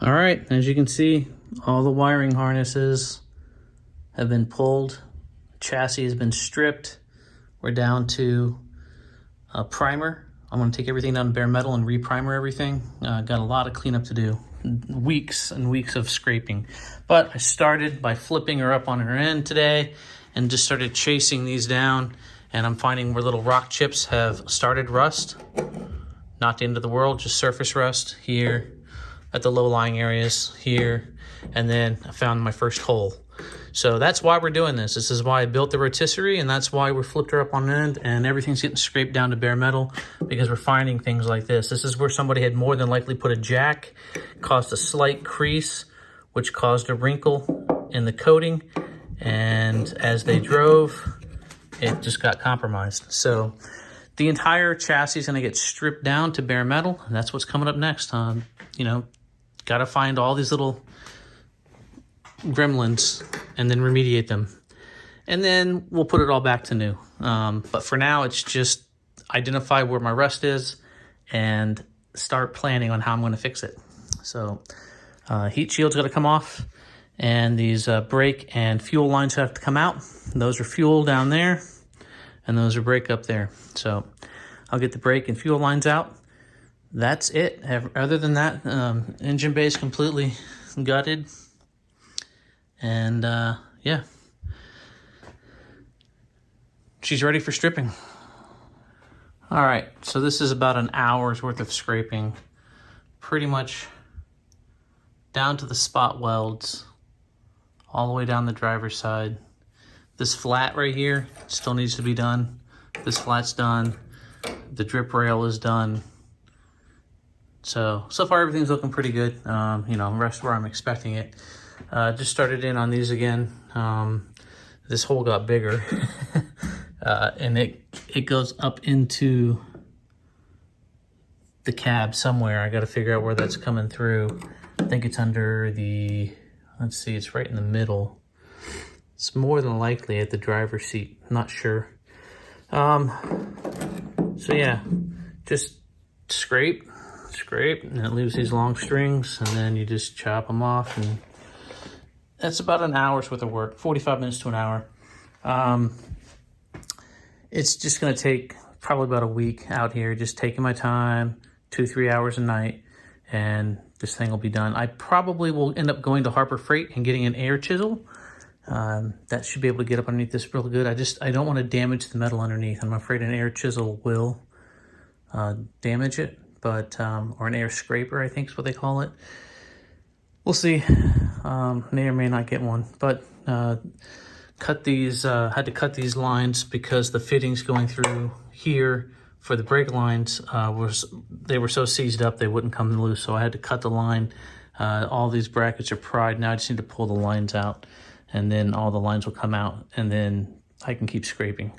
All right, as you can see, all the wiring harnesses have been pulled. Chassis has been stripped. We're down to a primer. I'm going to take everything down to bare metal and re-primer everything. Got a lot of cleanup to do. Weeks and weeks of scraping. But I started by flipping her up on her end today and just started chasing these down. And I'm finding where little rock chips have started rust. Not the end of the world, just surface rust here at the low-lying areas here. And then I found my first hole. So that's why we're doing this. This is why I built the rotisserie, and that's why we flipped her up on end, and everything's getting scraped down to bare metal because we're finding things like this. This is where somebody had more than likely put a jack, caused a slight crease, which caused a wrinkle in the coating, and as they drove, it just got compromised. So the entire chassis is going to get stripped down to bare metal, and that's what's coming up next. Got to find all these little gremlins and then remediate them, and then we'll put it all back to new. But for now, it's just identify where my rust is and start planning on how I'm going to fix it. So heat shield's got to come off, and these brake and fuel lines have to come out. Those are fuel down there, and those are brake up there. So I'll get the brake and fuel lines out. That's it. Other than that, engine bay is completely gutted. And yeah, she's ready for stripping. All right, so this is about an hour's worth of scraping, pretty much down to the spot welds, all the way down the driver's side. This flat right here still needs to be done. This flat's done. The drip rail is done. So far everything's looking pretty good. Rest where I'm expecting it. Just started in on these again. This hole got bigger and it goes up into the cab somewhere. I got to figure out where that's coming through. I think it's under the, let's see, it's right in the middle. It's more than likely at the driver's seat. Not sure. So yeah, just scrape, and it leaves these long strings, and then you just chop them off, and that's about an hour's worth of work, 45 minutes to an hour. It's just going to take probably about a week out here, just taking my time, 2-3 hours a night, and this thing will be done. I probably will end up going to Harbor Freight and getting an air chisel. That should be able to get up underneath this real good. I don't want to damage the metal underneath. I'm afraid an air chisel will damage it, but or an air scraper, I think is what they call it. We'll see. May or may not get one, but had to cut these lines because the fittings going through here for the brake lines they were so seized up they wouldn't come loose, so I had to cut the line. All these brackets are pried. Now I just need to pull the lines out, and then all the lines will come out, and then I can keep scraping.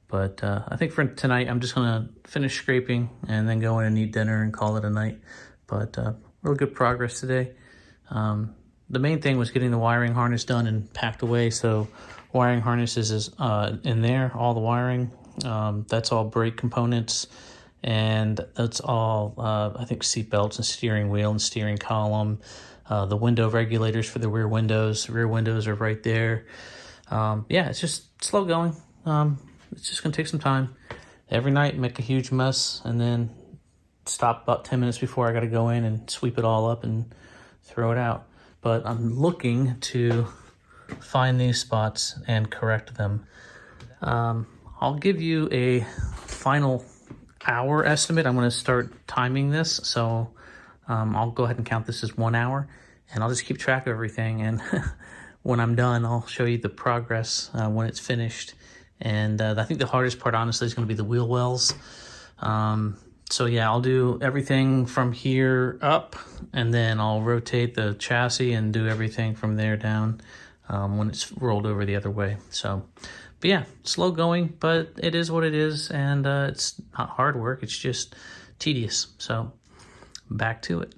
But I think for tonight, I'm just gonna finish scraping and then go in and eat dinner and call it a night. But real good progress today. The main thing was getting the wiring harness done and packed away. So wiring harnesses is in there, all the wiring. That's all brake components, and that's all, I think, seat belts and steering wheel and steering column. The window regulators for the rear windows. The rear windows are right there. Yeah, it's just slow going. It's just going to take some time. Every night, make a huge mess, and then stop about 10 minutes before I got to go in and sweep it all up and throw it out. But I'm looking to find these spots and correct them. I'll give you a final hour estimate. I'm going to start timing this, so I'll go ahead and count this as 1 hour, and I'll just keep track of everything. And when I'm done, I'll show you the progress when it's finished. And I think the hardest part, honestly, is going to be the wheel wells. So yeah, I'll do everything from here up, and then I'll rotate the chassis and do everything from there down when it's rolled over the other way. So, but yeah, slow going, but it is what it is, and it's not hard work. It's just tedious. So back to it.